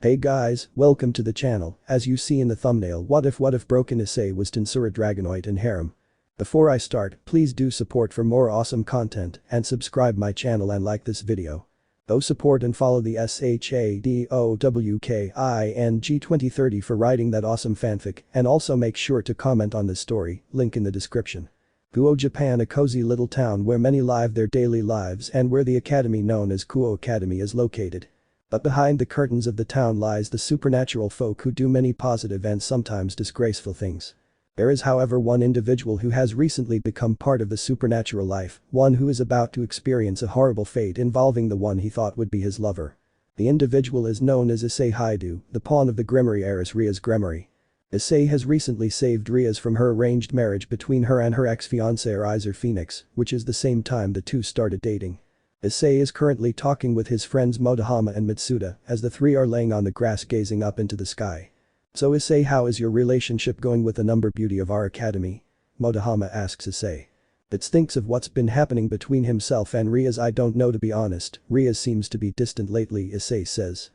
Hey guys, welcome to the channel. As you see in the thumbnail, what if broken Issei was Tensura Dragonoid And Harem. Before I start, please do support for more awesome content and subscribe my channel and like this video. Go support and follow the SHADOWKING2030 for writing that awesome fanfic, and also make sure to comment on this story, link in the description. Kuo Japan, a cozy little town where many live their daily lives and where the academy known as Kuo Academy is located. But behind the curtains of the town lies the supernatural folk who do many positive and sometimes disgraceful things. There is however one individual who has recently become part of the supernatural life, one who is about to experience a horrible fate involving the one he thought would be his lover. The individual is known as Issei Haidu, the pawn of the Grimoire heiress Rias Grimoire. Issei has recently saved Rias from her arranged marriage between her and her ex-fiancé Isay Phoenix, which is the same time the two started dating. Issei is currently talking with his friends Motohama and Mitsuda as the three are laying on the grass gazing up into the sky. "So Issei, how is your relationship going with the number beauty of our academy?" Motohama asks Issei. It thinks of what's been happening between himself and Rias. "I don't know, to be honest, Rias seems to be distant lately," Issei says.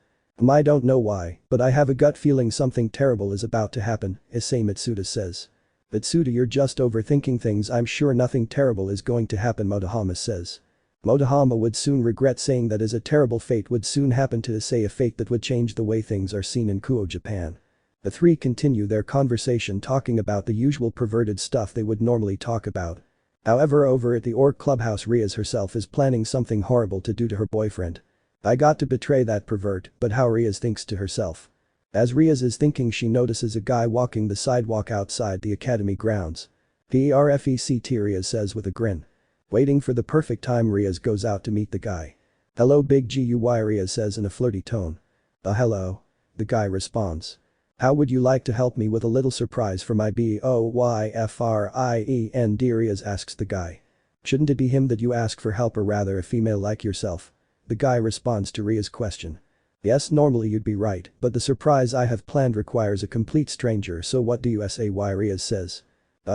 "I don't know why, but I have a gut feeling something terrible is about to happen," Issei Mitsuda says. "Mitsuda, you're just overthinking things, I'm sure nothing terrible is going to happen," Motohama says. Motohama would soon regret saying that, as a terrible fate would soon happen to Issei, a fate that would change the way things are seen in Kuo, Japan. The three continue their conversation talking about the usual perverted stuff they would normally talk about. However, over at the Orc clubhouse, Rias herself is planning something horrible to do to her boyfriend. "I got to betray that pervert," but how, Rias thinks to herself. As Rias is thinking, she notices a guy walking the sidewalk outside the academy grounds. "Perfect," Rias says with a grin. Waiting for the perfect time, Rias goes out to meet the guy. "Hello big guy," Rias says in a flirty tone. Hello," the guy responds. "How would you like to help me with a little surprise for my boyfriend?" Rias asks the guy. "Shouldn't it be him that you ask for help, or rather a female like yourself?" The guy responds to Rias' question. "Yes, normally you'd be right, but the surprise I have planned requires a complete stranger, so what do you say?" Rias says.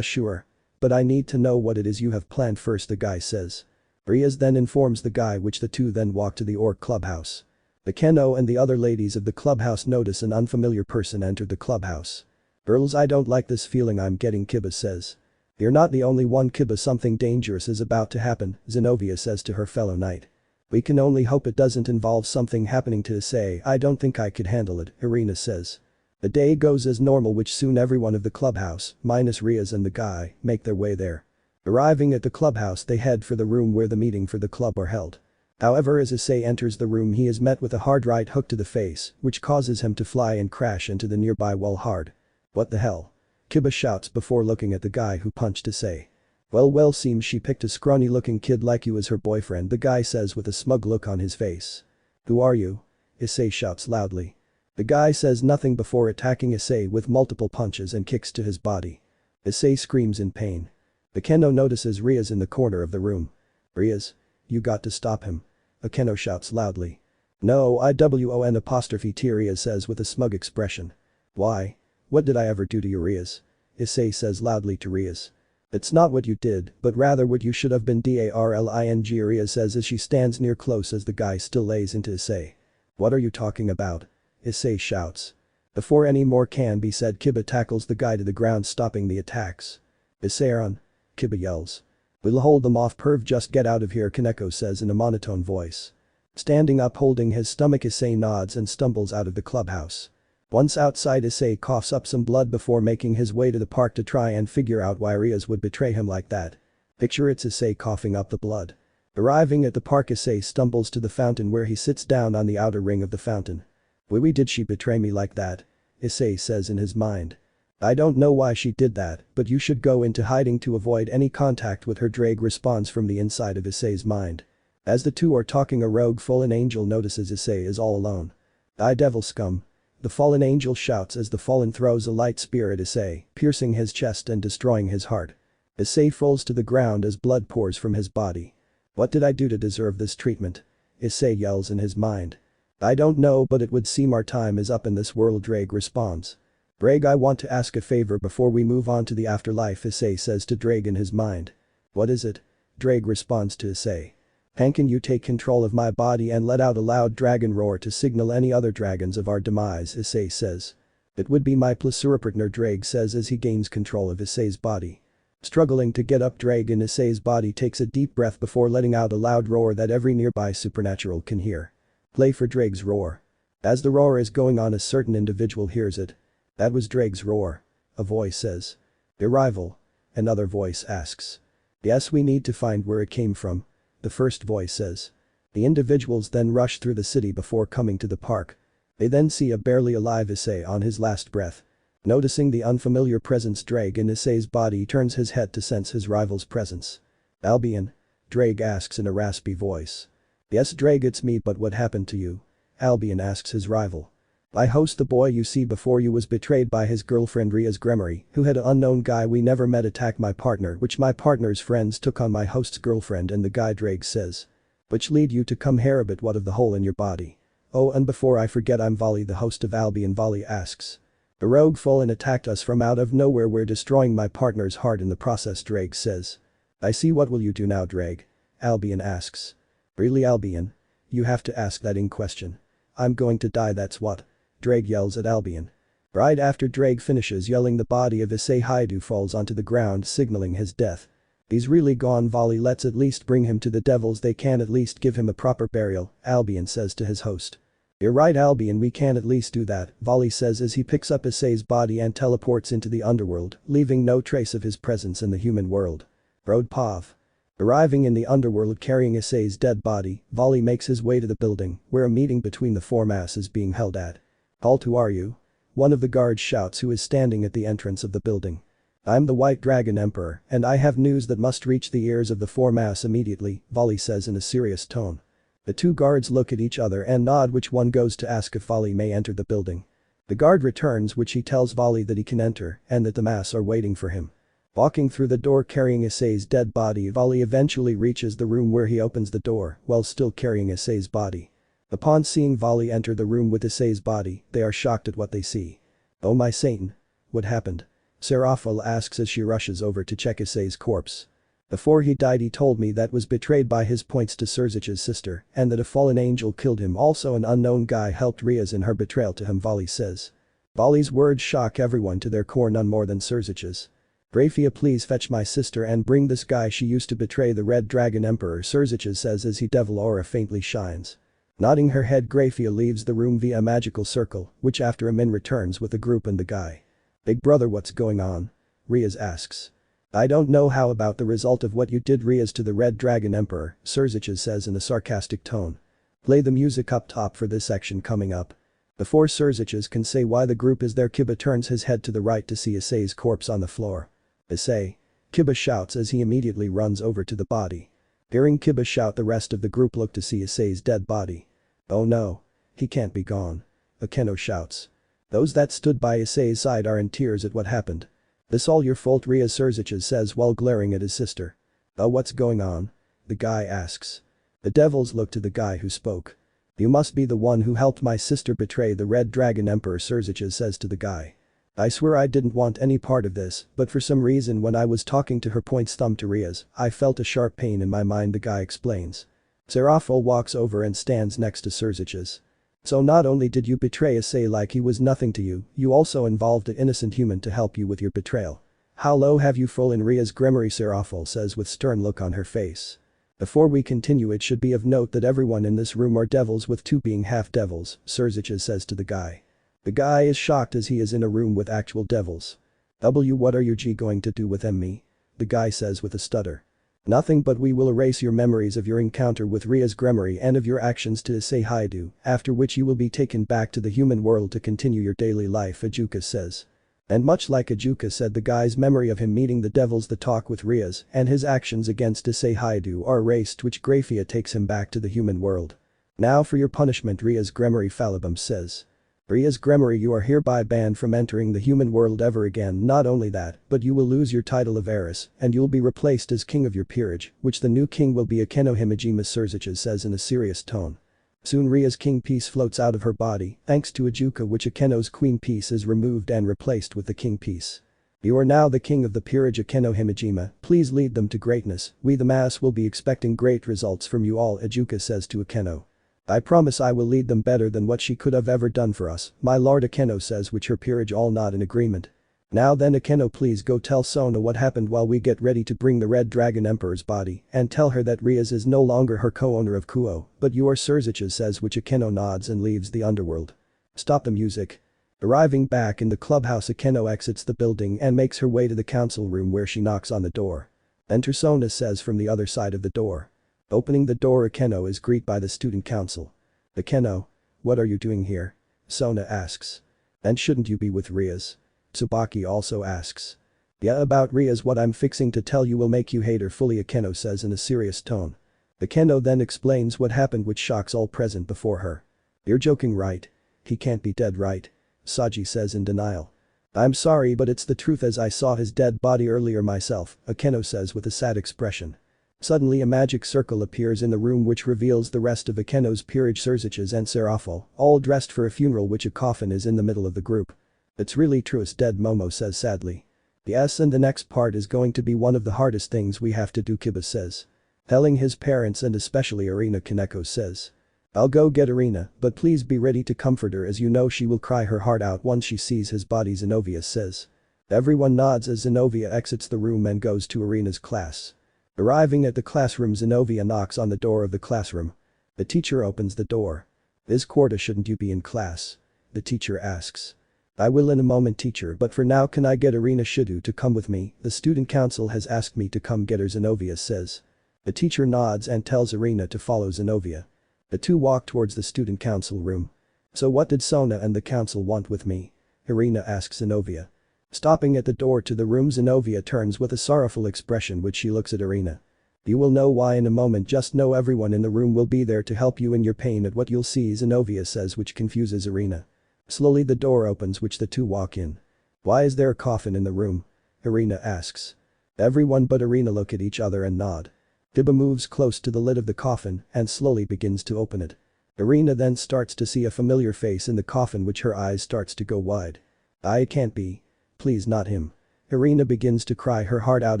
Sure. But I need to know what it is you have planned first," the guy says. Rias then informs the guy, which the two then walk to the Orc clubhouse. The Keno and the other ladies of the clubhouse notice an unfamiliar person enter the clubhouse. "Girls, I don't like this feeling I'm getting," Kiba says. "You're not the only one, Kiba, something dangerous is about to happen," Zenobia says to her fellow knight. "We can only hope it doesn't involve something happening to Issei. I don't think I could handle it," Irina says. The day goes as normal, which soon everyone of the clubhouse, minus Rias and the guy, make their way there. Arriving at the clubhouse, they head for the room where the meeting for the club are held. However, as Issei enters the room, he is met with a hard right hook to the face, which causes him to fly and crash into the nearby wall hard. "What the hell?" Kiba shouts before looking at the guy who punched Issei. Well, seems she picked a scrawny looking kid like you as her boyfriend," the guy says with a smug look on his face. "Who are you?" Issei shouts loudly. The guy says nothing before attacking Issei with multiple punches and kicks to his body. Issei screams in pain. The Keno notices Rias in the corner of the room. "Rias? You got to stop him." The Keno shouts loudly. "No, Rias says with a smug expression. "Why? What did I ever do to you, Rias?" Issei says loudly to Rias. "It's not what you did, but rather what you should have been, darling," Rias says as she stands near close as the guy still lays into Issei. "What are you talking about?" Issei shouts. Before any more can be said, Kiba tackles the guy to the ground, stopping the attacks. "Issei-on," Kiba yells. "We'll hold them off, perv, just get out of here," Kaneko says in a monotone voice. Standing up, holding his stomach, Issei nods and stumbles out of the clubhouse. Once outside, Issei coughs up some blood before making his way to the park to try and figure out why Rias would betray him like that. Picture it's Issei coughing up the blood. Arriving at the park, Issei stumbles to the fountain where he sits down on the outer ring of the fountain. "Why did she betray me like that?" Issei says in his mind. "I don't know why she did that, but you should go into hiding to avoid any contact with her," Drake responds from the inside of Issei's mind. As the two are talking, a rogue fallen angel notices Issei is all alone. "Devil scum." The fallen angel shouts as the fallen throws a light spear at Issei, piercing his chest and destroying his heart. Issei falls to the ground as blood pours from his body. "What did I do to deserve this treatment?" Issei yells in his mind. "I don't know, but it would seem our time is up in this world," Drake responds. "Drake, I want to ask a favor before we move on to the afterlife," Issei says to Drake in his mind. "What is it?" Drake responds to Issei. Can you take control of my body and let out a loud dragon roar to signal any other dragons of our demise, Issei says. It would be my pleasure partner, Drag says as he gains control of Issei's body. Struggling to get up, Dragon Issei's body takes a deep breath before letting out a loud roar that every nearby supernatural can hear. Play for Drake's roar. As the roar is going on, a certain individual hears it. That was Drake's roar. A voice says. Your rival. Another voice asks. Yes, we need to find where it came from. The first voice says. The individuals then rush through the city before coming to the park. They then see a barely alive Issei on his last breath. Noticing the unfamiliar presence, Drake in Issei's body turns his head to sense his rival's presence. Albion? Drake asks in a raspy voice. Yes, Drake, it's me, but what happened to you? Albion asks his rival. I host the boy you see before you was betrayed by his girlfriend Rias Gremory, who had an unknown guy we never met attack my partner, which my partner's friends took on my host's girlfriend, and the guy Drake says. Which lead you to come here a bit, what of the hole in your body? Oh, and before I forget, I'm Volley, the host of Albion. Volley asks. The rogue fallen attacked us from out of nowhere, we're destroying my partner's heart in the process, Drake says. I see, what will you do now, Drake? Albion asks. Really, Albion? You have to ask that in question. I'm going to die, that's what. Drake yells at Albion. Right after Drake finishes yelling, the body of Issei Haidu falls onto the ground, signaling his death. He's really gone, Volley, let's at least bring him to the devils, they can at least give him a proper burial, Albion says to his host. You're right, Albion, we can at least do that, Volley says as he picks up Issei's body and teleports into the underworld, leaving no trace of his presence in the human world. Road Pav. Arriving in the underworld carrying Issei's dead body, Volley makes his way to the building, where a meeting between the four mass is being held at. Halt, who are you? One of the guards shouts, who is standing at the entrance of the building. I'm the White Dragon Emperor, and I have news that must reach the ears of the four mass immediately, Volley says in a serious tone. The two guards look at each other and nod, which one goes to ask if Volley may enter the building. The guard returns, which he tells Volley that he can enter and that the mass are waiting for him. Walking through the door carrying Issei's dead body, Volley eventually reaches the room where he opens the door while still carrying Issei's body. Upon seeing Volley enter the room with Issei's body, they are shocked at what they see. Oh my Satan. What happened? Seraphil asks as she rushes over to check Issei's corpse. Before he died, he told me that was betrayed by his points to Surzich's sister and that a fallen angel killed him, also an unknown guy helped Rias in her betrayal to him, Volley says. Volley's words shock everyone to their core, none more than Surzich's. Grafia, please fetch my sister and bring this guy, she used to betray the Red Dragon Emperor, Surzich says as he devil aura faintly shines. Nodding her head, Grafia leaves the room via a magical circle, which after a min returns with the group and the guy. Big brother, what's going on? Rias asks. I don't know how about the result of what you did, Rias, to the Red Dragon Emperor, Surzich says in a sarcastic tone. Play the music up top for this section coming up. Before Surzich can say why the group is there, Kiba turns his head to the right to see Issei's corpse on the floor. Issei. Kiba shouts as he immediately runs over to the body. Hearing Kiba shout, the rest of the group look to see Issei's dead body. Oh no. He can't be gone. Akeno shouts. Those that stood by Issei's side are in tears at what happened. This all your fault, Rias, Surzich says while glaring at his sister. Oh, what's going on? The guy asks. The devils look to the guy who spoke. You must be the one who helped my sister betray the Red Dragon Emperor, Surzich says to the guy. I swear I didn't want any part of this, but for some reason when I was talking to her, points thumb to Rias, I felt a sharp pain in my mind, the guy explains. Seraphil walks over and stands next to Surzich. So not only did you betray Issei like he was nothing to you, you also involved an innocent human to help you with your betrayal. How low have you fallen, Rias Gremory, Seraphil says with stern look on her face. Before we continue, it should be of note that everyone in this room are devils, with two being half devils, Surzich says to the guy. The guy is shocked as he is in a room with actual devils. What are you going to do with me? The guy says with a stutter. Nothing, but we will erase your memories of your encounter with Rias Gremory and of your actions to Issei Haidu, after which you will be taken back to the human world to continue your daily life, Ajuka says. And much like Ajuka said, the guy's memory of him meeting the devils, the talk with Rias, and his actions against Issei Haidu are erased, which Grafia takes him back to the human world. Now for your punishment, Rias Gremory, Falibum says. Rias Gremory, you are hereby banned from entering the human world ever again. Not only that, but you will lose your title of heiress, and you'll be replaced as king of your peerage, which the new king will be Akeno Himejima, Surzich says in a serious tone. Soon Ria's king piece floats out of her body, thanks to Ajuka, which Akeno's queen piece is removed and replaced with the king piece. You are now the king of the peerage Akeno Himejima, please lead them to greatness, we the mass will be expecting great results from you all, Ijuka says to Akeno. I promise I will lead them better than what she could have ever done for us, my lord, Akeno says, which her peerage all nod in agreement. Now then, Akeno, please go tell Sona what happened while we get ready to bring the Red Dragon Emperor's body, and tell her that Rias is no longer her co-owner of Kuo, but you are Surziches, says, which Akeno nods and leaves the underworld. Stop the music. Arriving back in the clubhouse, Akeno exits the building and makes her way to the council room where she knocks on the door. Enter, Sona says from the other side of the door. Opening the door, Akeno is greeted by the student council. Akeno, what are you doing here? Sona asks. And shouldn't you be with Rias? Tsubaki also asks. Yeah, about Rias, what I'm fixing to tell you will make you hate her fully, Akeno says in a serious tone. Akeno then explains what happened, which shocks all present before her. You're joking, right? He can't be dead, right? Saji says in denial. I'm sorry, but it's the truth, as I saw his dead body earlier myself, Akeno says with a sad expression. Suddenly a magic circle appears in the room which reveals the rest of Akeno's peerage, Surziches and Serafo, all dressed for a funeral, which a coffin is in the middle of the group. It's really true, as dead Momo says sadly. Yes, and the next part is going to be one of the hardest things we have to do, Kiba says. Telling his parents and especially Arina, Kaneko says. I'll go get Arina, but please be ready to comfort her, as you know she will cry her heart out once she sees his body, Zenobia says. Everyone nods as Zenobia exits the room and goes to Arina's class. Arriving at the classroom, Zenobia knocks on the door of the classroom. The teacher opens the door. This quarter, shouldn't you be in class? The teacher asks. I will in a moment, teacher, but for now can I get Arina Shidu to come with me? The student council has asked me to come get her, Zenobia says. The teacher nods and tells Arina to follow Zenobia. The two walk towards the student council room. So what did Sona and the council want with me? Arina asks Zenobia. Stopping at the door to the room, Zenobia turns with a sorrowful expression which she looks at Arina. You will know why in a moment, just know everyone in the room will be there to help you in your pain at what you'll see, Zenobia says, which confuses Arina. Slowly the door opens, which the two walk in. Why is there a coffin in the room? Arina asks. Everyone but Arina look at each other and nod. Kiba moves close to the lid of the coffin and slowly begins to open it. Arina then starts to see a familiar face in the coffin, which her eyes starts to go wide. It can't be. Please, not him. Arina begins to cry her heart out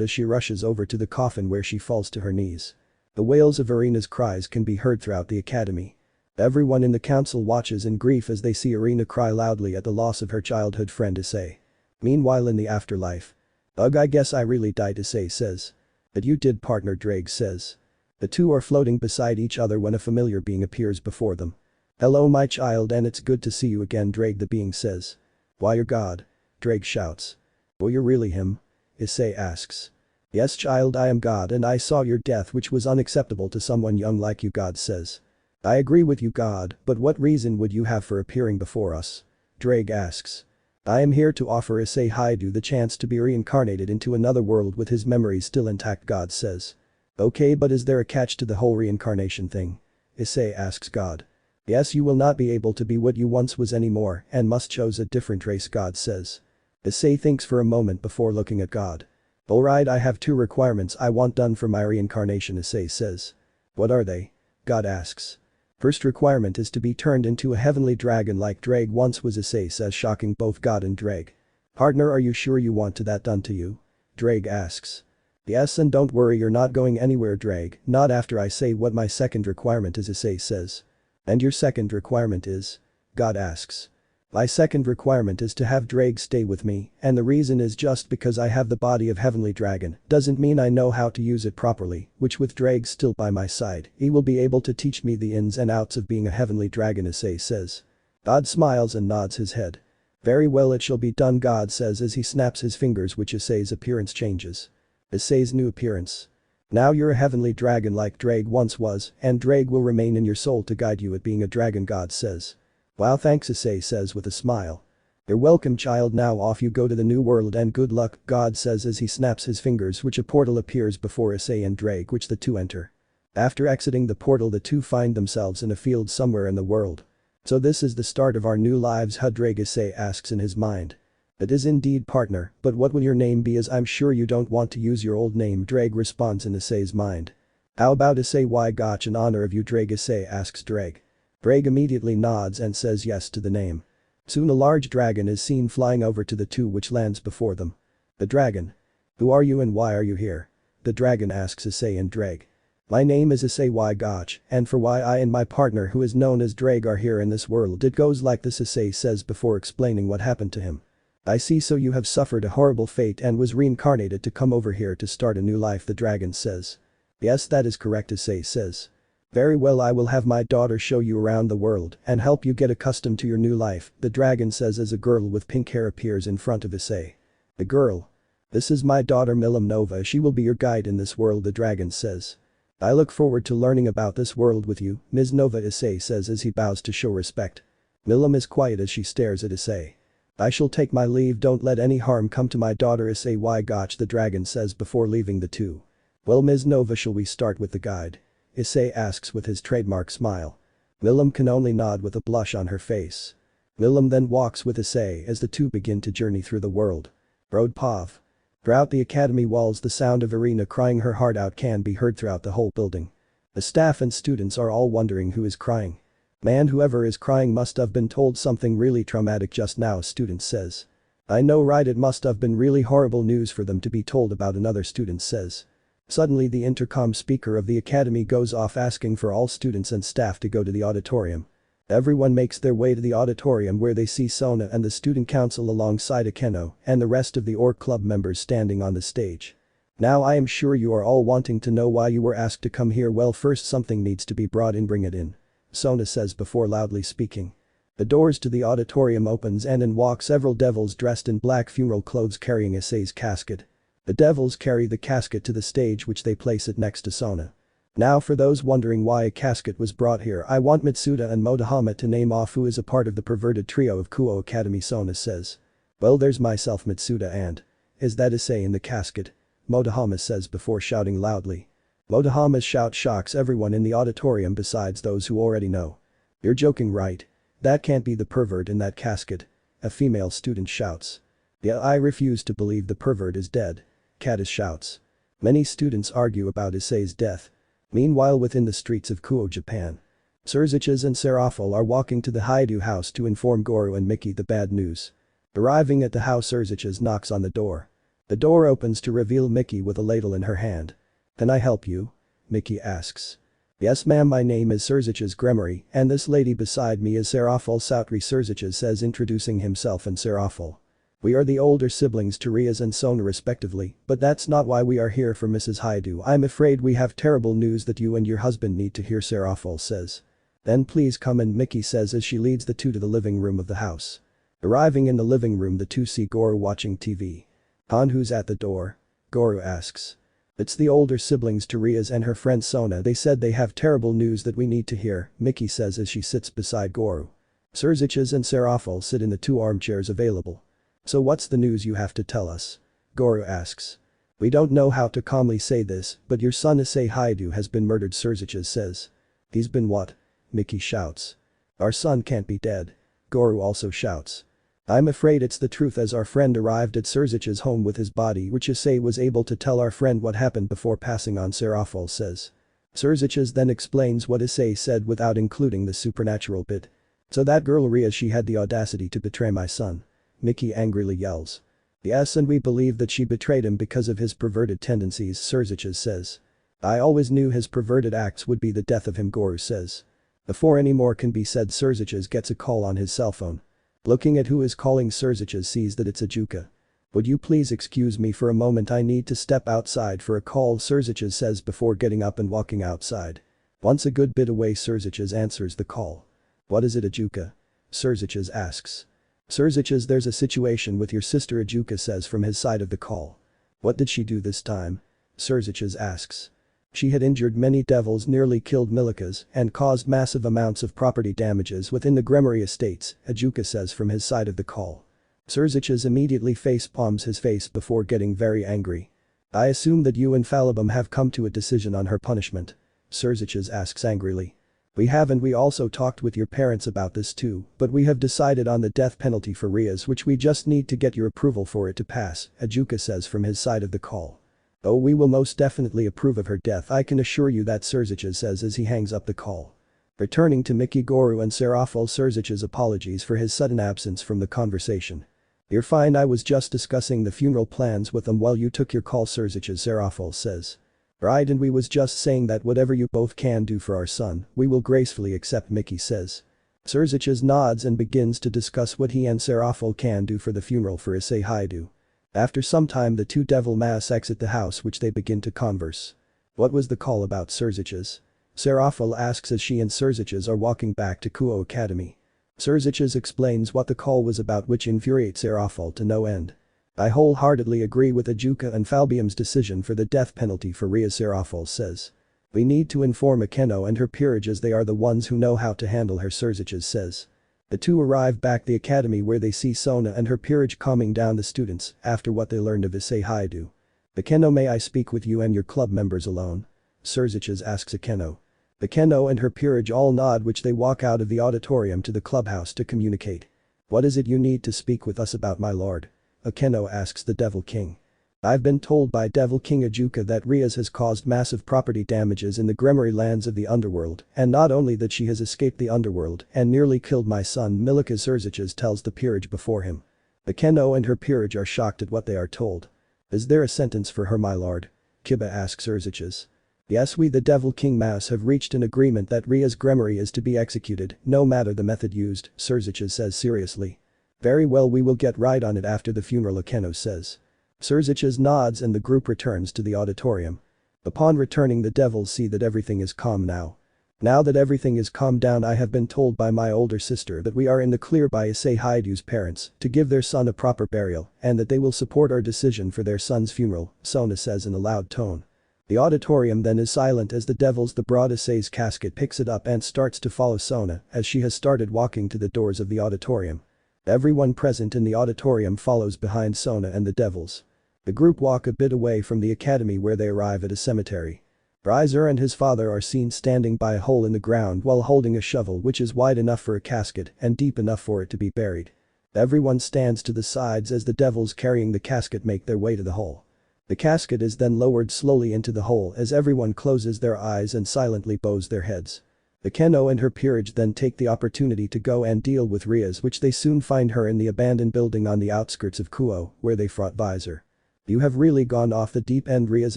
as she rushes over to the coffin, where she falls to her knees. The wails of Arina's cries can be heard throughout the academy. Everyone in the council watches in grief as they see Arina cry loudly at the loss of her childhood friend Issei. Meanwhile in the afterlife. Ugh, I guess I really died, Issei says. But you did, partner, Drake says. The two are floating beside each other when a familiar being appears before them. Hello my child, and it's good to see you again, Drake, the being says. Why, you're God? Drake shouts. Oh, you're really him? Issei asks. Yes child, I am God, and I saw your death, which was unacceptable to someone young like you, God says. I agree with you, God, but what reason would you have for appearing before us? Drake asks. I am here to offer Issei Haidu the chance to be reincarnated into another world with his memories still intact, God says. Okay, but is there a catch to the whole reincarnation thing? Issei asks God. Yes, you will not be able to be what you once was anymore and must choose a different race, God says. Issei thinks for a moment before looking at God. Alright, I have two requirements I want done for my reincarnation, Issei says. What are they? God asks. First requirement is to be turned into a heavenly dragon like Drake once was, Issei says, shocking both God and Drake. Partner, are you sure you want that done to you? Drake asks. Yes, and don't worry, you're not going anywhere, Drake, not after I say what my second requirement is, Issei says. And your second requirement is? God asks. My second requirement is to have Drake stay with me, and the reason is just because I have the body of heavenly dragon doesn't mean I know how to use it properly, which with Drake still by my side, he will be able to teach me the ins and outs of being a heavenly dragon, Issei says. God smiles and nods his head. Very well, it shall be done, God says as he snaps his fingers, which Issei's appearance changes. Issei's new appearance. Now you're a heavenly dragon like Drake once was, and Drake will remain in your soul to guide you at being a dragon, God says. Wow, thanks, Issei says with a smile. You're welcome, child, now off you go to the new world and good luck, God says as he snaps his fingers, which a portal appears before Issei and Drake, which the two enter. After exiting the portal, the two find themselves in a field somewhere in the world. So this is the start of our new lives, huh, Drake, Issei asks in his mind. It is indeed, partner, but what will your name be, as I'm sure you don't want to use your old name, Drake responds in Issei's mind. How about Issei? Why, gotch, in honor of you, Drake, Issei asks Drake. Drake immediately nods and says yes to the name. Soon a large dragon is seen flying over to the two, which lands before them. The dragon. Who are you and why are you here? The dragon asks Issei and Drag. My name is Issei Gotch, and for why I and my partner who is known as Drag are here in this world it goes like this, Issei says before explaining what happened to him. I see, so you have suffered a horrible fate and was reincarnated to come over here to start a new life, the dragon says. Yes, that is correct, Issei says. Very well, I will have my daughter show you around the world and help you get accustomed to your new life, the dragon says as a girl with pink hair appears in front of Issei. The girl. This is my daughter Milim Nova, she will be your guide in this world, the dragon says. I look forward to learning about this world with you, Ms. Nova, Issei says as he bows to show respect. Milim is quiet as she stares at Issei. I shall take my leave, don't let any harm come to my daughter, Issei Gotch, the dragon says before leaving the two. Well, Ms. Nova, shall we start with the guide? Issei asks with his trademark smile. Milim can only nod with a blush on her face. Milim then walks with Issei as the two begin to journey through the world. Road Pav. Throughout the academy walls the sound of Irina crying her heart out can be heard throughout the whole building. The staff and students are all wondering who is crying. Man, whoever is crying must have been told something really traumatic just now, a student says. I know, right, it must have been really horrible news for them to be told about, another student says. Suddenly the intercom speaker of the academy goes off asking for all students and staff to go to the auditorium. Everyone makes their way to the auditorium where they see Sona and the student council alongside Akeno and the rest of the orc club members standing on the stage. Now I am sure you are all wanting to know why you were asked to come here. Well, first something needs to be brought in, bring it in. Sona says before loudly speaking. The doors to the auditorium opens and in walk several devils dressed in black funeral clothes carrying Issei's casket. The devils carry the casket to the stage which they place it next to Sona. Now for those wondering why a casket was brought here, I want Mitsuda and Motohama to name off who is a part of the perverted trio of Kuo Academy, Sona says. Well, there's myself, Mitsuda, and… Is that Issei in the casket? Motohama says before shouting loudly. Motohama's shout shocks everyone in the auditorium besides those who already know. You're joking, right? That can't be the pervert in that casket. A female student shouts. Yeah, I refuse to believe the pervert is dead. Caddis shouts. Many students argue about Issei's death. Meanwhile, within the streets of Kuo, Japan. Surziches and Serafal are walking to the Haidu house to inform Goro and Mickey the bad news. Arriving at the house, Surziches knocks on the door. The door opens to reveal Mickey with a ladle in her hand. Can I help you? Mickey asks. Yes ma'am, my name is Surziches Gremory and this lady beside me is Serafal Sautri, Surziches says, introducing himself and Serafal. We are the older siblings to Rias and Sona respectively, but that's not why we are here for Mrs. Haidu. I'm afraid we have terrible news that you and your husband need to hear, Serafal says. Then please come in, Mickey says as she leads the two to the living room of the house. Arriving in the living room, the two see Goro watching TV. Han, who's at the door? Goro asks. It's the older siblings to Rias and her friend Sona, they said they have terrible news that we need to hear, Mickey says as she sits beside Goro. Surziches and Serafal sit in the two armchairs available. So what's the news you have to tell us? Goro asks. We don't know how to calmly say this, but your son Issei Haidu has been murdered, Surziches says. He's been what? Mickey shouts. Our son can't be dead. Goro also shouts. I'm afraid it's the truth, as our friend arrived at Surzich's home with his body, which Issei was able to tell our friend what happened before passing on, Serafal says. Surziches then explains what Issei said without including the supernatural bit. So that girl Rias, she had the audacity to betray my son. Mickey angrily yells. Yes, and we believe that she betrayed him because of his perverted tendencies, Surziches says. I always knew his perverted acts would be the death of him, Goro says. Before any more can be said, Surziches gets a call on his cell phone. Looking at who is calling, Surziches sees that it's Ajuka. Would you please excuse me for a moment, I need to step outside for a call, Surziches says before getting up and walking outside. Once a good bit away, Surziches answers the call. What is it, Ajuka? Surziches asks. Surziches, there's a situation with your sister, Ajuka says from his side of the call. What did she do this time? Surziches asks. She had injured many devils, nearly killed Milikas, and caused massive amounts of property damages within the Gremory estates, Ajuka says from his side of the call. Surziches immediately facepalms his face before getting very angry. I assume that you and Falibum have come to a decision on her punishment. Surziches asks angrily. We have, and we also talked with your parents about this too, but we have decided on the death penalty for Rias, which we just need to get your approval for it to pass, Ajuka says from his side of the call. Oh, we will most definitely approve of her death, I can assure you that, Surziches says as he hangs up the call. Returning to Mickey, Goro and Serafal, Surziches apologies for his sudden absence from the conversation. You're fine, I was just discussing the funeral plans with them while you took your call, Serafol says. Right, and we was just saying that whatever you both can do for our son, we will gracefully accept, Mickey says. Serziches nods and begins to discuss what he and Serafol can do for the funeral for Issei Haidu. After some time the two devil mass exit the house, which they begin to converse. What was the call about, Serziches? Serafol asks as she and Serziches are walking back to Kuo Academy. Serziches explains what the call was about, which infuriates Serafol to no end. I wholeheartedly agree with Ajuka and Falbium's decision for the death penalty for Rias, Serafol says. We need to inform Akeno and her peerage as they are the ones who know how to handle her, Serziches says. The two arrive back the academy where they see Sona and her peerage calming down the students after what they learned of Issei Haidu. Akeno, may I speak with you and your club members alone? Serziches asks Akeno. Akeno and her peerage all nod, which they walk out of the auditorium to the clubhouse to communicate. What is it you need to speak with us about, my lord? Akeno asks the Devil King. I've been told by Devil King Ajuka that Rias has caused massive property damages in the Gremory lands of the underworld, and not only that she has escaped the underworld and nearly killed my son Milika, Serziches tells the peerage before him. Akeno and her peerage are shocked at what they are told. Is there a sentence for her, my lord? Kiba asks Serziches. Yes, we the Devil King Mass have reached an agreement that Rias Gremory is to be executed, no matter the method used, Serziches says seriously. Very well, we will get right on it after the funeral, Akeno says. Serziches nods and the group returns to the auditorium. Upon returning, the devils see that everything is calm now. Now that everything is calmed down, I have been told by my older sister that we are in the clear by Issei Haidu's parents to give their son a proper burial and that they will support our decision for their son's funeral, Sona says in a loud tone. The auditorium then is silent as the devils the broad Issei's casket picks it up and starts to follow Sona as she has started walking to the doors of the auditorium. Everyone present in the auditorium follows behind Sona and the devils. The group walk a bit away from the academy where they arrive at a cemetery. Riser and his father are seen standing by a hole in the ground while holding a shovel which is wide enough for a casket and deep enough for it to be buried. Everyone stands to the sides as the devils carrying the casket make their way to the hole. The casket is then lowered slowly into the hole as everyone closes their eyes and silently bows their heads. Akeno and her peerage then take the opportunity to go and deal with Rias, which they soon find her in the abandoned building on the outskirts of Kuo, where they fought Visor. You have really gone off the deep end, Rias,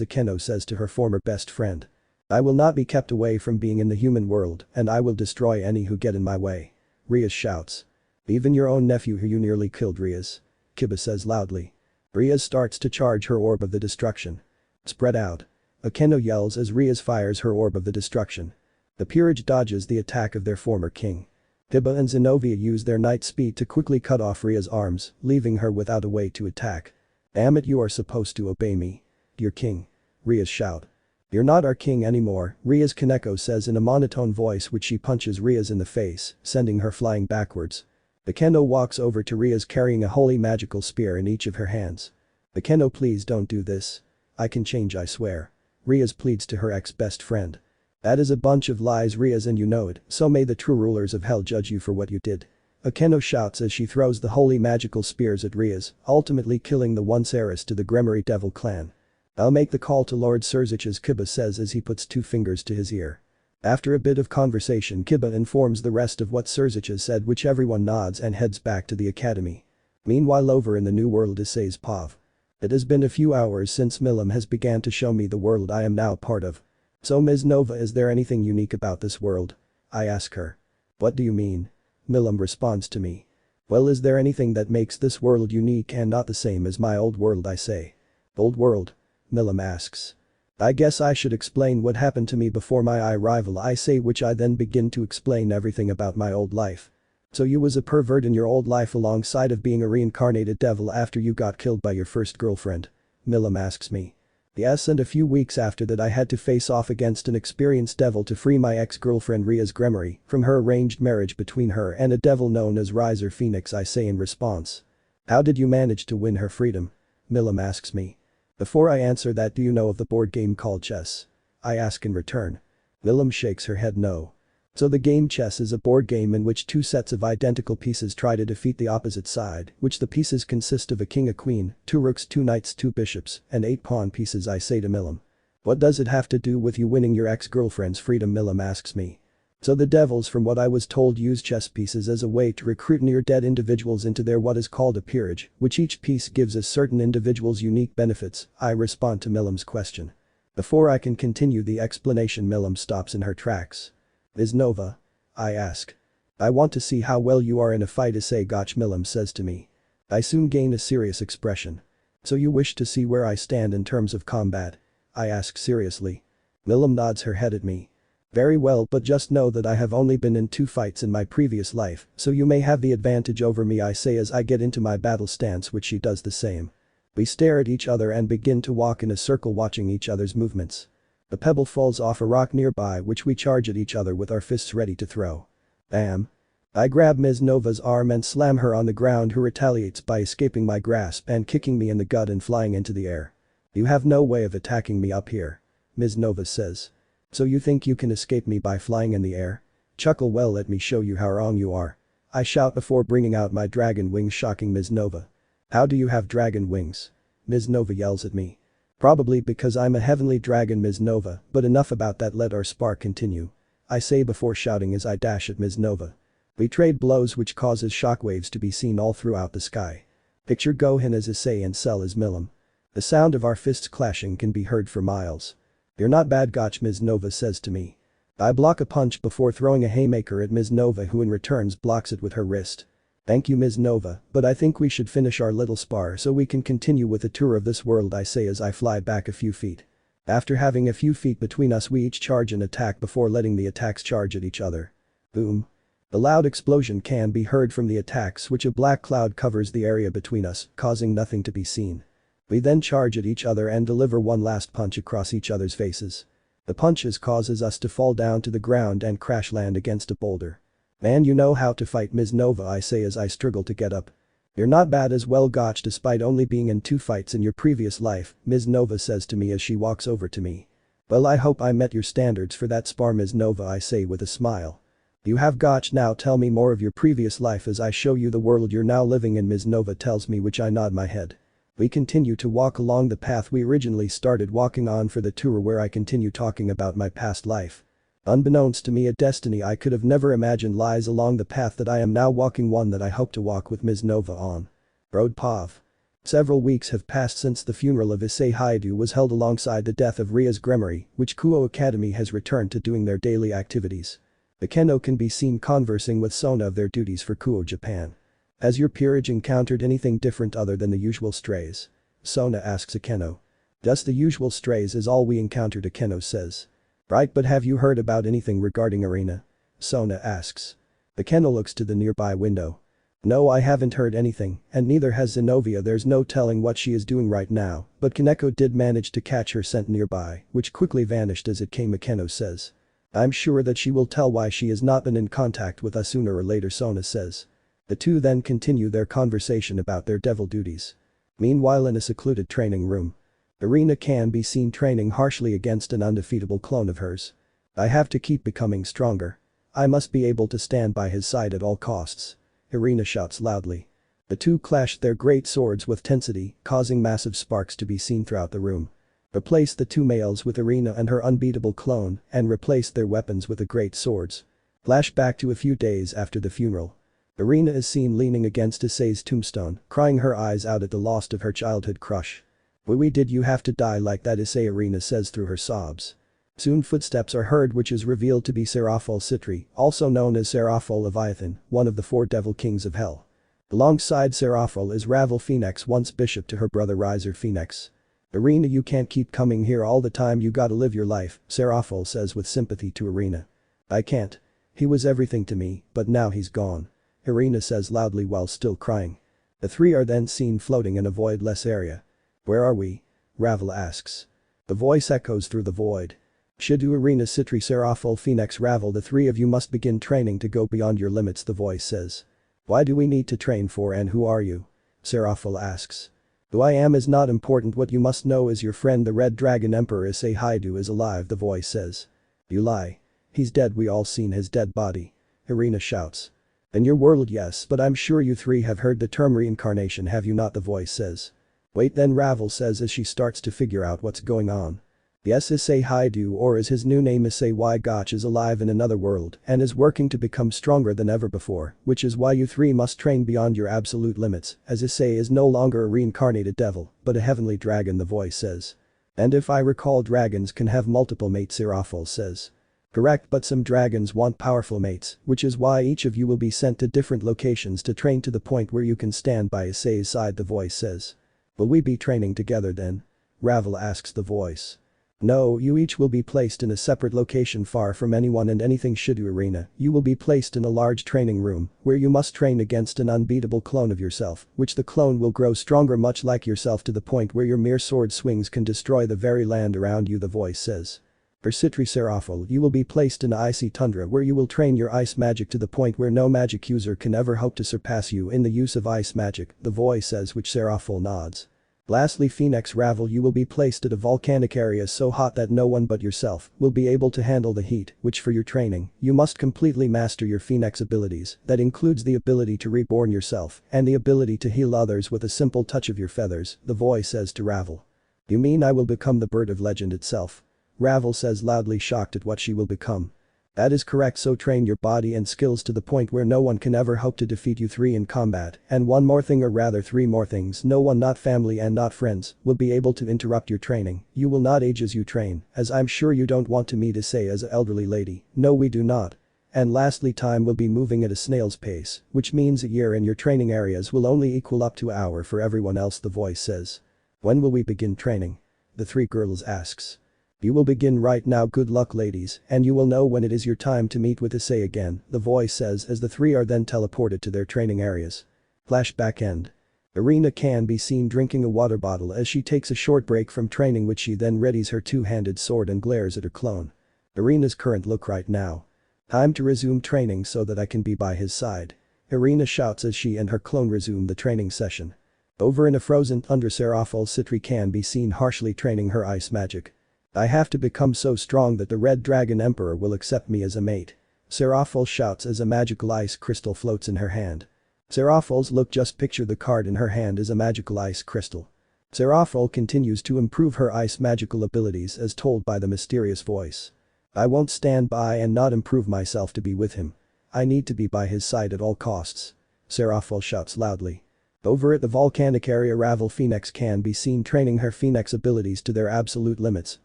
Akeno says to her former best friend. I will not be kept away from being in the human world, and I will destroy any who get in my way. Rias shouts. Even your own nephew who you nearly killed, Rias. Kiba says loudly. Rias starts to charge her orb of the destruction. Spread out. Akeno yells as Rias fires her orb of the destruction. The peerage dodges the attack of their former king. Kiba and Zenobia use their knight speed to quickly cut off Ria's arms, leaving her without a way to attack. Damn it, you are supposed to obey me. Your king. Rias shout. You're not our king anymore, Rias, Kaneko says in a monotone voice, which she punches Rias in the face, sending her flying backwards. Akeno walks over to Rias carrying a holy magical spear in each of her hands. Akeno, please don't do this. I can change, I swear. Rias pleads to her ex-best friend. That is a bunch of lies, Rias, and you know it, so may the true rulers of hell judge you for what you did. Akeno shouts as she throws the holy magical spears at Rias, ultimately killing the once heiress to the Gremory Devil clan. I'll make the call to Lord Serziches, Kiba says as he puts two fingers to his ear. After a bit of conversation, Kiba informs the rest of what Serziches said, which everyone nods and heads back to the academy. Meanwhile, over in the new world, Issei's Pav. It has been a few hours since Milim has began to show me the world I am now part of. So Ms. Nova, is there anything unique about this world? I ask her. What do you mean? Milim responds to me. Well, is there anything that makes this world unique and not the same as my old world, I say. Old world? Milim asks. I guess I should explain what happened to me before my arrival, I say, which I then begin to explain everything about my old life. So you was a pervert in your old life alongside of being a reincarnated devil after you got killed by your first girlfriend? Milim asks me. Yes, and a few weeks after that I had to face off against an experienced devil to free my ex-girlfriend Rias Gremory from her arranged marriage between her and a devil known as Riser Phoenix, I say in response. How did you manage to win her freedom? Milim asks me. Before I answer that, do you know of the board game called chess? I ask in return. Milim shakes her head no. So the game chess is a board game in which two sets of identical pieces try to defeat the opposite side, which the pieces consist of a king, a queen, two rooks, two knights, two bishops, and 8 pawn pieces, I say to Milim. What does it have to do with you winning your ex-girlfriend's freedom? Milim asks me. So the devils, from what I was told, use chess pieces as a way to recruit near-dead individuals into their what is called a peerage, which each piece gives a certain individual's unique benefits. I respond to Milim's question. Before I can continue the explanation, Milim stops in her tracks. Is Nova? I ask. I want to see how well you are in a fight, Issei Gotch, Milim says to me. I soon gain a serious expression. So you wish to see where I stand in terms of combat? I ask seriously. Milim nods her head at me. Very well, but just know that I have only been in 2 fights in my previous life, so you may have the advantage over me, I say as I get into my battle stance, which she does the same. We stare at each other and begin to walk in a circle, watching each other's movements. A pebble falls off a rock nearby, which we charge at each other with our fists ready to throw. Bam. I grab Ms. Nova's arm and slam her on the ground, who retaliates by escaping my grasp and kicking me in the gut and flying into the air. You have no way of attacking me up here. Ms. Nova says. So you think you can escape me by flying in the air? Chuckle, well, let me show you how wrong you are. I shout before bringing out my dragon wings, shocking Ms. Nova. How do you have dragon wings? Ms. Nova yells at me. Probably because I'm a heavenly dragon, Ms. Nova, but enough about that, let our spar continue. I say before shouting as I dash at Ms. Nova. We trade blows, which causes shockwaves to be seen all throughout the sky. Picture Gohan as Issei and Cell as Milim. The sound of our fists clashing can be heard for miles. You're not bad, Gotch, Ms. Nova says to me. I block a punch before throwing a haymaker at Ms. Nova, who in returns blocks it with her wrist. Thank you, Ms. Nova, but I think we should finish our little spar so we can continue with a tour of this world, I say as I fly back a few feet. After having a few feet between us, we each charge an attack before letting the attacks charge at each other. Boom. A loud explosion can be heard from the attacks, which a black cloud covers the area between us, causing nothing to be seen. We then charge at each other and deliver one last punch across each other's faces. The punches causes us to fall down to the ground and crash land against a boulder. Man, you know how to fight, Ms. Nova, I say as I struggle to get up. You're not bad as well, Gotch, despite only being in 2 fights in your previous life, Ms. Nova says to me as she walks over to me. Well, I hope I met your standards for that spar, Ms. Nova, I say with a smile. You have, Gotch. Now tell me more of your previous life as I show you the world you're now living in, Ms. Nova tells me, which I nod my head. We continue to walk along the path we originally started walking on for the tour, where I continue talking about my past life. Unbeknownst to me, a destiny I could have never imagined lies along the path that I am now walking, one that I hope to walk with Ms. Nova on. Road Pav. Several weeks have passed since the funeral of Issei Haidu was held alongside the death of Rias Gremory, which Kuo Academy has returned to doing their daily activities. The Keno can be seen conversing with Sona of their duties for Kuo, Japan. Has your peerage encountered anything different other than the usual strays? Sona asks Akeno. Just the usual strays is all we encountered, Akeno says. Right, but have you heard about anything regarding Arena? Sona asks. Akeno looks to the nearby window. No, I haven't heard anything, and neither has Zenobia. There's no telling what she is doing right now, but Kaneko did manage to catch her scent nearby, which quickly vanished as it came, Akeno says. I'm sure that she will tell why she has not been in contact with us sooner or later, Sona says. The two then continue their conversation about their devil duties. Meanwhile, in a secluded training room, Arena can be seen training harshly against an undefeatable clone of hers. I have to keep becoming stronger. I must be able to stand by his side at all costs. Arena shouts loudly. The two clash their great swords with tensity, causing massive sparks to be seen throughout the room. Replace the two males with Arena and her unbeatable clone and replace their weapons with the great swords. Flashback to a few days after the funeral. Arena is seen leaning against Issei's tombstone, crying her eyes out at the loss of her childhood crush. Why did you have to die like that, Issei, Arena says through her sobs. Soon footsteps are heard, which is revealed to be Seraphol Citri, also known as Seraphol Leviathan, one of the 4 devil kings of hell. Alongside Seraphol is Ravel Phoenix, once bishop to her brother Riser Phoenix. Arena, you can't keep coming here all the time, you gotta live your life, Seraphol says with sympathy to Arena. I can't. He was everything to me, but now he's gone. Arena says loudly while still crying. The three are then seen floating in a voidless area. Where are we? Ravel asks. The voice echoes through the void. Shidu, Arena, Citri, Seraphol, Phoenix, Ravel, the 3 of you must begin training to go beyond your limits, the voice says. Why do we need to train for, and who are you? Seraphol asks. Who I am is not important, what you must know is your friend the Red Dragon Emperor Issei Haidu is alive, the voice says. You lie. He's dead, we all seen his dead body. Arena shouts. In your world, yes, but I'm sure you 3 have heard the term reincarnation, have you not, the voice says. Wait, then Ravel says as she starts to figure out what's going on. Yes, Issei Haidu, or is his new name Issei Y Gotch, is alive in another world and is working to become stronger than ever before, which is why you three must train beyond your absolute limits, as Issei is no longer a reincarnated devil, but a heavenly dragon, the voice says. And if I recall, dragons can have multiple mates, Seraphol says. Correct, but some dragons want powerful mates, which is why each of you will be sent to different locations to train to the point where you can stand by Issei's side, the voice says. Will we be training together then? Ravel asks the voice. No, you each will be placed in a separate location far from anyone and anything. Shidu arena, you will be placed in a large training room, where you must train against an unbeatable clone of yourself, which the clone will grow stronger much like yourself to the point where your mere sword swings can destroy the very land around you, the voice says. For Citri Seraphol, you will be placed in a icy tundra where you will train your ice magic to the point where no magic user can ever hope to surpass you in the use of ice magic, the voice says, which Seraphol nods. Lastly, Phoenix Ravel, you will be placed at a volcanic area so hot that no one but yourself will be able to handle the heat, which for your training, you must completely master your Phoenix abilities. That includes the ability to reborn yourself and the ability to heal others with a simple touch of your feathers, the voice says to Ravel. You mean I will become the bird of legend itself? Ravel says, loudly shocked at what she will become. That is correct, so train your body and skills to the point where no one can ever hope to defeat you three in combat, and one more thing, or rather three more things, no one, not family and not friends, will be able to interrupt your training. You will not age as you train, as I'm sure you don't want to meet Issei as an elderly lady. No, we do not. And lastly, time will be moving at a snail's pace, which means a year in your training areas will only equal up to an hour for everyone else, the voice says. When will we begin training? The three girls asks. You will begin right now, good luck ladies, and you will know when it is your time to meet with Issei again, the voice says as the three are then teleported to their training areas. Flashback end. Irina can be seen drinking a water bottle as she takes a short break from training, which she then readies her two-handed sword and glares at her clone. Irina's current look right now. Time to resume training so that I can be by his side. Irina shouts as she and her clone resume the training session. Over in a frozen tundra, Seraphol Citri can be seen harshly training her ice magic. I have to become so strong that the Red Dragon Emperor will accept me as a mate. Seraphol shouts as a magical ice crystal floats in her hand. Seraphol's look, just picture the card in her hand as a magical ice crystal. Seraphol continues to improve her ice magical abilities as told by the mysterious voice. I won't stand by and not improve myself to be with him. I need to be by his side at all costs. Seraphol shouts loudly. Over at the volcanic area, Ravel Phoenix can be seen training her Phoenix abilities to their absolute limits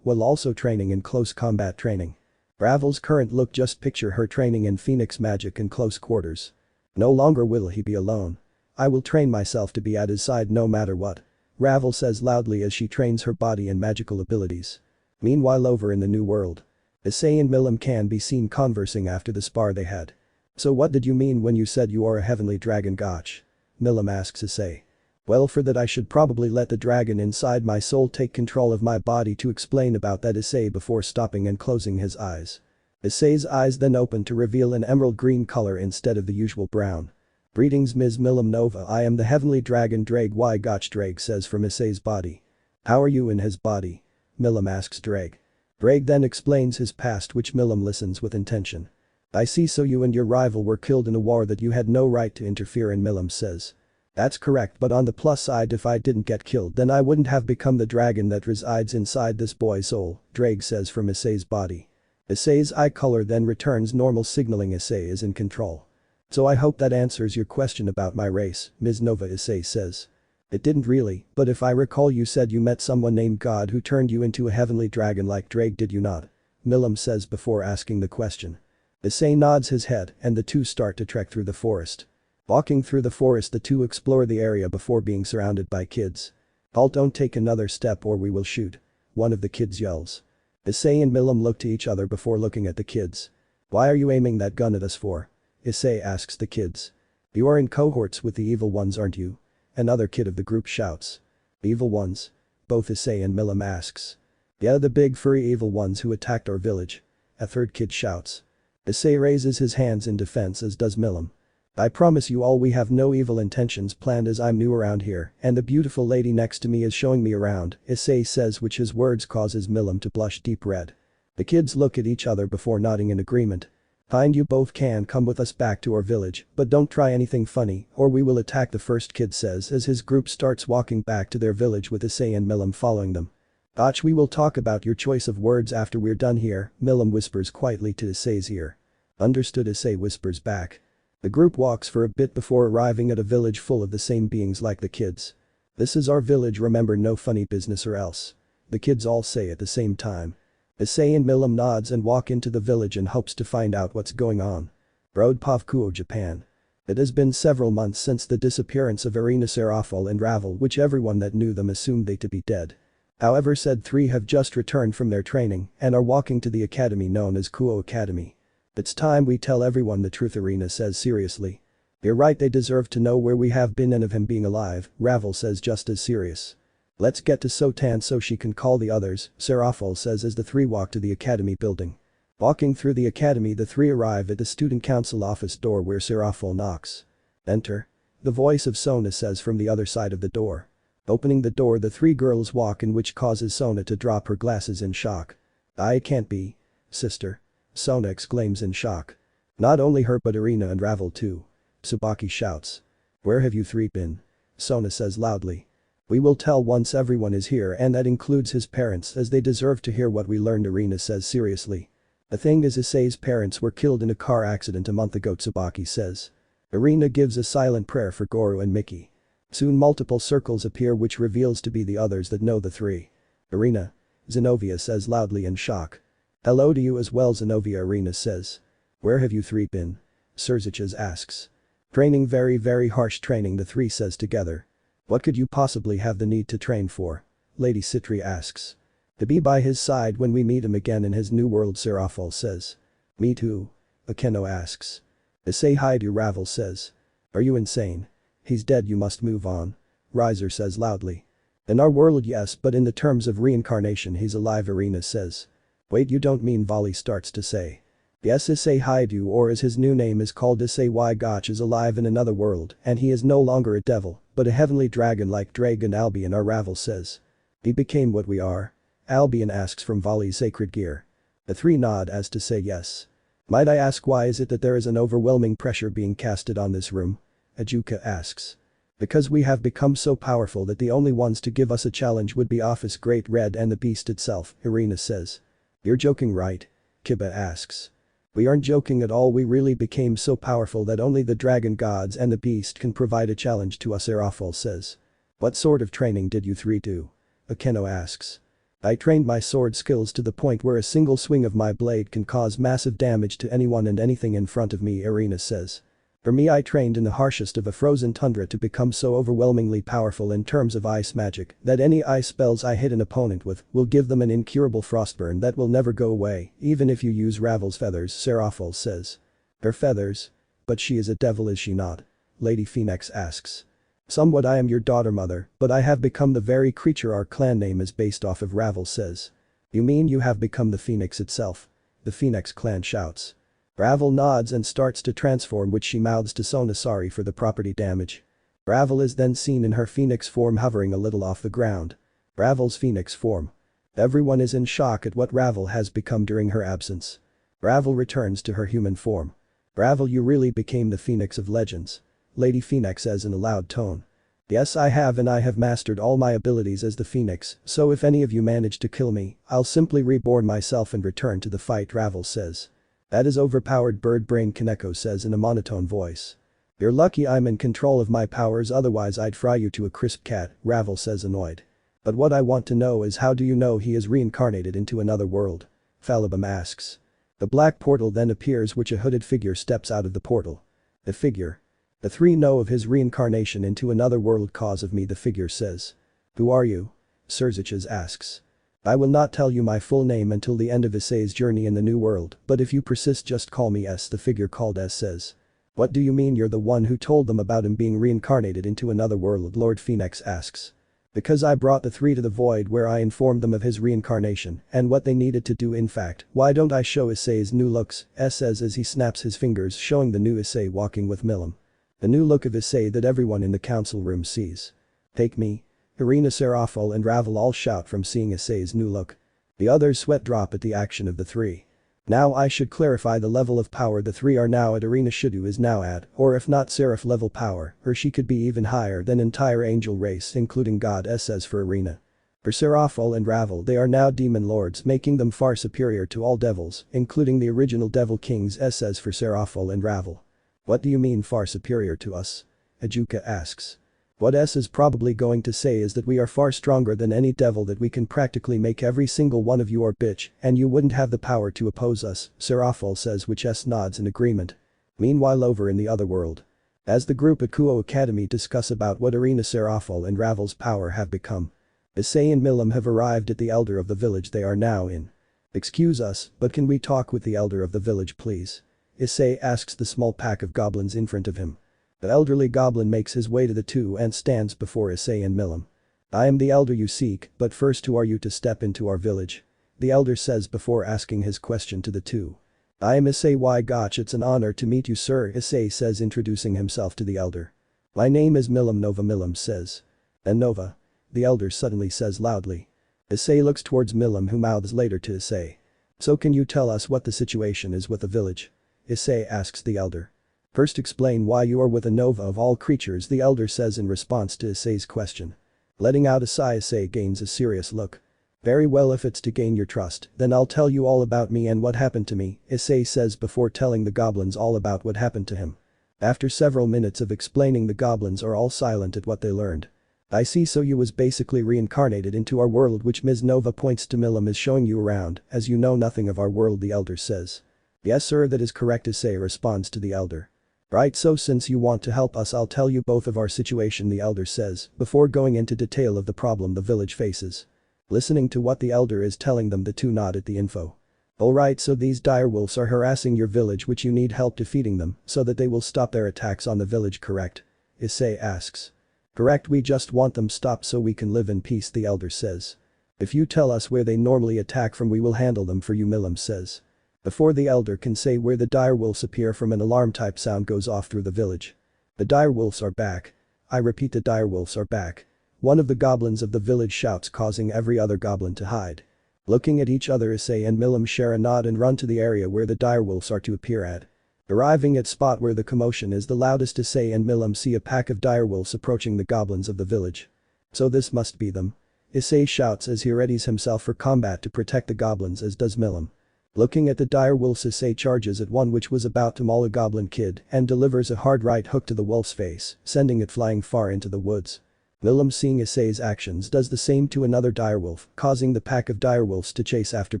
while also training in close combat training. Ravel's current look, just picture her training in Phoenix magic in close quarters. No longer will he be alone. I will train myself to be at his side no matter what. Ravel says loudly as she trains her body and magical abilities. Meanwhile, over in the new world, Issei and Milim can be seen conversing after the spar they had. So what did you mean when you said you are a heavenly dragon, Gotch? Milim asks Issei. Well, for that I should probably let the dragon inside my soul take control of my body to explain about that, Issei before stopping and closing his eyes. Issei's eyes then open to reveal an emerald green color instead of the usual brown. Greetings Ms. Milim Nova, I am the heavenly dragon Drag Y Gotch, Drag says from Issei's body. How are you in his body? Milim asks Drag. Drag then explains his past, which Milim listens with intention. I see, so you and your rival were killed in a war that you had no right to interfere in, Milim says. That's correct, but on the plus side, if I didn't get killed then I wouldn't have become the dragon that resides inside this boy's soul, Drag says from Issei's body. Issei's eye color then returns normal, signaling Issei is in control. So I hope that answers your question about my race, Ms. Nova, Issei says. It didn't really, but if I recall you said you met someone named God who turned you into a heavenly dragon like Drake, did you not? Milim says before asking the question. Issei nods his head and the two start to trek through the forest. Walking through the forest, the two explore the area before being surrounded by kids. Halt, don't take another step or we will shoot. One of the kids yells. Issei and Milim look to each other before looking at the kids. Why are you aiming that gun at us for? Issei asks the kids. You are in cohorts with the evil ones, aren't you? Another kid of the group shouts. Evil ones? Both Issei and Milim asks. Yeah, the big furry evil ones who attacked our village. A third kid shouts. Issei raises his hands in defense, as does Milim. I promise you all we have no evil intentions planned, as I'm new around here and the beautiful lady next to me is showing me around, Issei says, which his words causes Milim to blush deep red. The kids look at each other before nodding in agreement. Fine, you both can come with us back to our village, but don't try anything funny or we will attack, the first kid says as his group starts walking back to their village with Issei and Milim following them. "Och, we will talk about your choice of words after we're done here," Milim whispers quietly to Issei's ear. "Understood," Issei whispers back. The group walks for a bit before arriving at a village full of the same beings like the kids. "This is our village, remember, no funny business or else," the kids all say at the same time. Issei and Milim nods and walk into the village and hopes to find out what's going on. Brodpov, Kuo, Japan. It has been several months since the disappearance of Irina Serafal and Ravel, which everyone that knew them assumed they to be dead. However, said three have just returned from their training and are walking to the academy known as Kuo Academy. "It's time we tell everyone the truth," Irina says seriously. "You're right, they deserve to know where we have been and of him being alive," Ravel says just as serious. "Let's get to Sotan so she can call the others," Serafal says as the three walk to the academy building. Walking through the academy, the three arrive at the student council office door where Serafal knocks. "Enter," the voice of Sona says from the other side of the door. Opening the door, the three girls walk in, which causes Sona to drop her glasses in shock. "I can't be. Sister," Sona exclaims in shock. "Not only her but Irina and Ravel too," Tsubaki shouts. "Where have you three been?" Sona says loudly. "We will tell once everyone is here, and that includes his parents, as they deserve to hear what we learned," Irina says seriously. "The thing is, Issei's parents were killed in a car accident a month ago," Tsubaki says. Irina gives a silent prayer for Goro and Miki. Soon multiple circles appear, which reveals to be the others that know the three. "Irina," Zenobia says loudly in shock. "Hello to you as well, Zenobia," Irina says. "Where have you three been?" Serziches asks. "Training, very harsh training," the three says together. "What could you possibly have the need to train for?" Lady Citri asks. "To be by his side when we meet him again in his new world," Serafal says. "Me too?" Akeno asks. "Issei Haidu," Ravel says. "Are you insane? He's dead, you must move on," Riser says loudly. "In our world, yes, but in the terms of reincarnation he's alive," Irina says. "Wait, you don't mean," Vali starts to say. "Yes, Issei Haidu, or as his new name is called, Issei Gotch, is alive in another world, and he is no longer a devil, but a heavenly dragon like Dragon Albion," our Ravel says. "He became what we are?" Albion asks from Vali's sacred gear. The three nod as to say yes. "Might I ask why is it that there is an overwhelming pressure being casted on this room?" Ajuka asks. "Because we have become so powerful that the only ones to give us a challenge would be Office Great Red and the Beast itself," Irina says. "You're joking, right?" Kiba asks. "We aren't joking at all, we really became so powerful that only the dragon gods and the beast can provide a challenge to us," Erafal says. "What sort of training did you three do?" Akeno asks. "I trained my sword skills to the point where a single swing of my blade can cause massive damage to anyone and anything in front of me," Irina says. "For me, I trained in the harshest of a frozen tundra to become so overwhelmingly powerful in terms of ice magic that any ice spells I hit an opponent with will give them an incurable frostburn that will never go away, even if you use Ravel's feathers," Serafal says. "Her feathers? But she is a devil, is she not?" Lady Phoenix asks. "Somewhat, I am your daughter, mother, but I have become the very creature our clan name is based off of," Ravel says. "You mean you have become the Phoenix itself?" the Phoenix clan shouts. Ravel nods and starts to transform, which she mouths to Sona sorry for the property damage. Ravel is then seen in her phoenix form hovering a little off the ground. Ravel's phoenix form. Everyone is in shock at what Ravel has become during her absence. Ravel returns to her human form. "Ravel, you really became the Phoenix of Legends," Lady Phoenix says in a loud tone. "Yes, I have, and I have mastered all my abilities as the Phoenix, so if any of you manage to kill me, I'll simply reborn myself and return to the fight," Ravel says. "That is overpowered bird brain," Kaneko says in a monotone voice. "You're lucky I'm in control of my powers, otherwise I'd fry you to a crisp, cat," Ravel says annoyed. "But what I want to know is, how do you know he is reincarnated into another world?" Falibum asks. The black portal then appears, which a hooded figure steps out of the portal. The figure. "The three know of his reincarnation into another world cause of me," the figure says. "Who are you?" Serziches asks. "I will not tell you my full name until the end of Issei's journey in the new world, but if you persist, just call me S," the figure called S says. "What do you mean you're the one who told them about him being reincarnated into another world?" Lord Phoenix asks. "Because I brought the three to the void where I informed them of his reincarnation and what they needed to do. In fact, why don't I show Issei's new looks?" S says as he snaps his fingers, showing the new Issei walking with Milim. The new look of Issei that everyone in the council room sees. "Take me." Irina, Serafal and Ravel all shout from seeing Issei's new look. The others sweat drop at the action of the three. Now I should clarify the level of power the three are now at. Irina Shidu is now at, or if not Seraph level power, or she could be even higher than entire angel race including God, says for Irina. For Seraphol and Ravel, they are now demon lords, making them far superior to all devils, including the original devil kings. Says for Seraphol and Ravel. What do you mean far superior to us? Ajuka asks. What S is probably going to say is that we are far stronger than any devil, that we can practically make every single one of you our bitch, and you wouldn't have the power to oppose us, Seraphol says, which S nods in agreement. Meanwhile over in the other world. As the group at Kuo Academy discuss about what arena Seraphol and Ravel's power have become. Issei and Milim have arrived at the elder of the village they are now in. Excuse us, but can we talk with the elder of the village please? Isay asks the small pack of goblins in front of him. The elderly goblin makes his way to the two and stands before Issei and Milim. I am the elder you seek, but first who are you to step into our village? The elder says before asking his question to the two. I am Issei. Why gosh, it's an honor to meet you sir, Issei says, introducing himself to the elder. My name is Milim. Nova, Milim says. And Nova? The elder suddenly says loudly. Issei looks towards Milim, who mouths later to Issei. So can you tell us what the situation is with the village? Issei asks the elder. First explain why you are with a Nova of all creatures, the elder says in response to Issei's question. Letting out a sigh, Issei gains a serious look. Very well, if it's to gain your trust, then I'll tell you all about me and what happened to me, Issei says before telling the goblins all about what happened to him. After several minutes of explaining, the goblins are all silent at what they learned. I see, so you was basically reincarnated into our world, which Ms. Nova points to Milim is showing you around, as you know nothing of our world, the elder says. Yes sir, that is correct, Issei responds to the elder. Right, so since you want to help us, I'll tell you both of our situation, the elder says, before going into detail of the problem the village faces. Listening to what the elder is telling them, the two nod at the info. Alright, so these direwolves are harassing your village, which you need help defeating them so that they will stop their attacks on the village, correct? Issei asks. Correct, we just want them stopped so we can live in peace, the elder says. If you tell us where they normally attack from, we will handle them for you, Milim says. Before the elder can say where, the direwolves appear from an alarm type sound goes off through the village. The direwolves are back. I repeat, the direwolves are back. One of the goblins of the village shouts, causing every other goblin to hide. Looking at each other, Issei and Milim share a nod and run to the area where the direwolves are to appear at. Arriving at spot where the commotion is the loudest, Issei and Milim see a pack of direwolves approaching the goblins of the village. So this must be them. Issei shouts as he readies himself for combat to protect the goblins, as does Milim. Looking at the direwolves, Issei charges at one which was about to maul a goblin kid and delivers a hard right hook to the wolf's face, sending it flying far into the woods. Milim, seeing Issei's actions, does the same to another direwolf, causing the pack of direwolves to chase after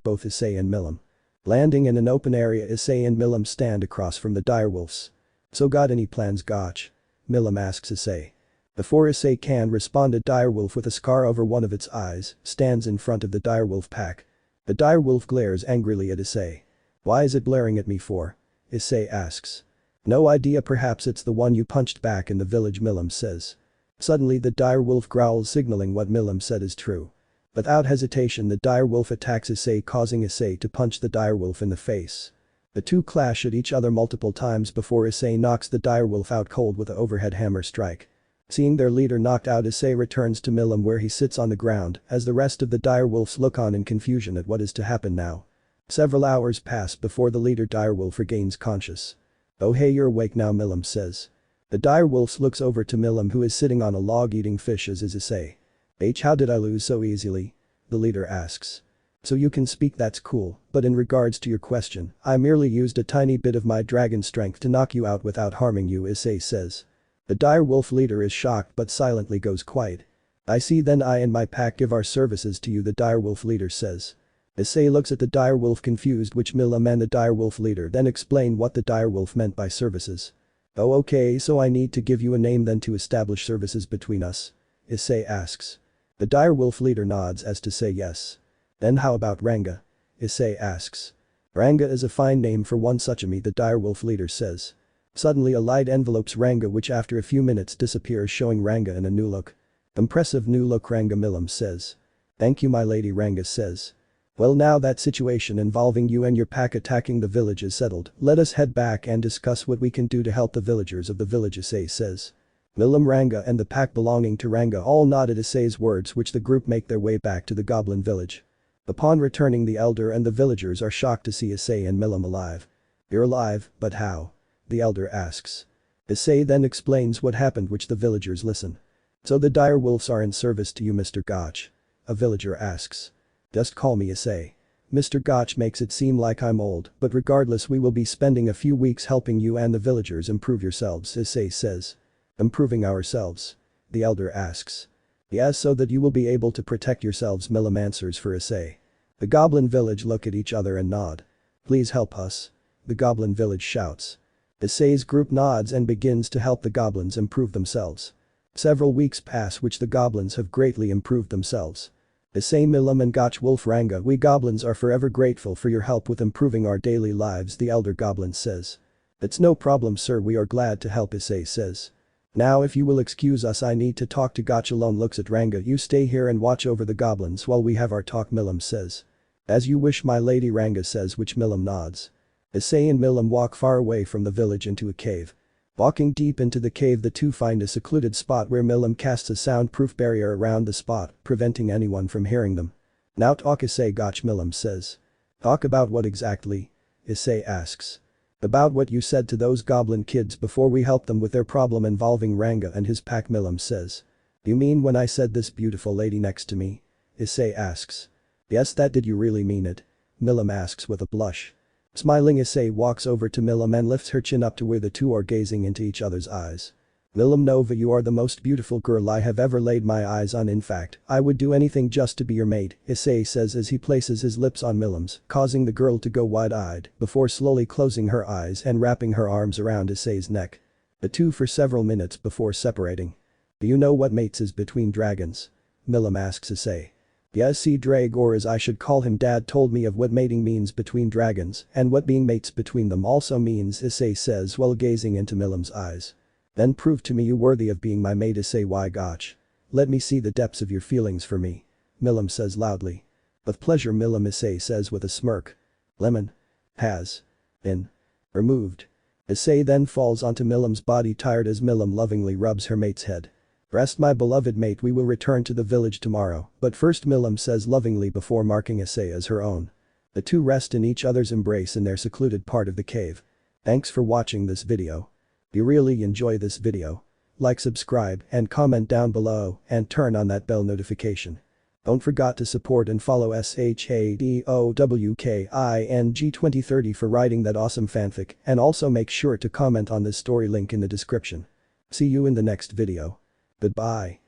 both Issei and Milim. Landing in an open area, Issei and Milim stand across from the direwolves. So got any plans, Gotch? Milim asks Issei. Before Issei can respond, a direwolf with a scar over one of its eyes stands in front of the direwolf pack. The direwolf glares angrily at Issei. Why is it glaring at me for? Issei asks. No idea, perhaps it's the one you punched back in the village, Milim says. Suddenly the direwolf growls, signaling what Milim said is true. Without hesitation, the direwolf attacks Issei, causing Issei to punch the direwolf in the face. The two clash at each other multiple times before Issei knocks the direwolf out cold with an overhead hammer strike. Seeing their leader knocked out, Issei returns to Milim where he sits on the ground as the rest of the direwolves look on in confusion at what is to happen now. Several hours pass before the leader direwolf regains conscious. Oh hey, you're awake now, Milim says. The direwolf looks over to Milim, who is sitting on a log eating fish, as is Issei. How did I lose so easily? The leader asks. So you can speak, that's cool, but in regards to your question, I merely used a tiny bit of my dragon strength to knock you out without harming you, Issei says. The direwolf leader is shocked but silently goes quiet. I see, then I and my pack give our services to you, the direwolf leader says. Issei looks at the direwolf confused, which Milim and the direwolf leader then explain what the direwolf meant by services. Oh okay, so I need to give you a name then to establish services between us? Issei asks. The direwolf leader nods as to say yes. Then how about Ranga? Issei asks. Ranga is a fine name for one such a me, the direwolf leader says. Suddenly a light envelopes Ranga, which after a few minutes disappears, showing Ranga in a new look. Impressive new look, Ranga, Milim says. Thank you, my lady, Ranga says. Well, now that situation involving you and your pack attacking the village is settled, let us head back and discuss what we can do to help the villagers of the village, Issei says. Milim, Ranga and the pack belonging to Ranga all nod at Issei's words, which the group make their way back to the goblin village. Upon returning, the elder and the villagers are shocked to see Issei and Milim alive. You're alive, but how? The elder asks. Issei then explains what happened, which the villagers listen. So the direwolves are in service to you, Mr. Gotch. A villager asks. Just call me Issei. Mr. Gotch makes it seem like I'm old, but regardless we will be spending a few weeks helping you and the villagers improve yourselves, Issei says. Improving ourselves? The elder asks. Yes, so that you will be able to protect yourselves, Milim answers for Issei. The goblin village look at each other and nod. Please help us. The goblin village shouts. Issei's group nods and begins to help the goblins improve themselves. Several weeks pass which the goblins have greatly improved themselves. Issei, Milim and Gotch Wolfranga, we goblins are forever grateful for your help with improving our daily lives, the elder goblin says. It's no problem, sir, we are glad to help, Issei says. Now if you will excuse us, I need to talk to Gotch alone, looks at Ranga. You stay here and watch over the goblins while we have our talk, Milim says. As you wish, my lady, Ranga says, which Milim nods. Issei and Milim walk far away from the village into a cave. Walking deep into the cave, the two find a secluded spot where Milim casts a soundproof barrier around the spot, preventing anyone from hearing them. Now talk, Issei, Gotch, Milim says. Talk about what exactly? Issei asks. About what you said to those goblin kids before we helped them with their problem involving Ranga and his pack, Milim says. You mean when I said this beautiful lady next to me? Issei asks. Yes, that did you really mean it? Milim asks with a blush. Smiling, Issei walks over to Milim and lifts her chin up to where the two are gazing into each other's eyes. Milim Nova, you are the most beautiful girl I have ever laid my eyes on. In fact, I would do anything just to be your mate, Issei says as he places his lips on Milim's, causing the girl to go wide-eyed before slowly closing her eyes and wrapping her arms around Issei's neck. The two for several minutes before separating. Do you know what mates is between dragons? Milim asks Issei. Yes, see, Drag, or as I should call him, Dad told me of what mating means between dragons and what being mates between them also means, Issei says while gazing into Milim's eyes. Then prove to me you worthy of being my mate, Issei. Why, Gotch? Let me see the depths of your feelings for me. Milim says loudly. With pleasure, Milim, Issei says with a smirk. Lemon. Has. Been. Removed. Issei then falls onto Milim's body, tired as Milim lovingly rubs her mate's head. Rest, my beloved mate, we will return to the village tomorrow, but first, Milim says lovingly before marking Issei as her own. The two rest in each other's embrace in their secluded part of the cave. Thanks for watching this video. If you really enjoy this video, like, subscribe and comment down below and turn on that bell notification. Don't forget to support and follow SHADOWKING2030 for writing that awesome fanfic, and also make sure to comment on this story, link in the description. See you in the next video. Goodbye.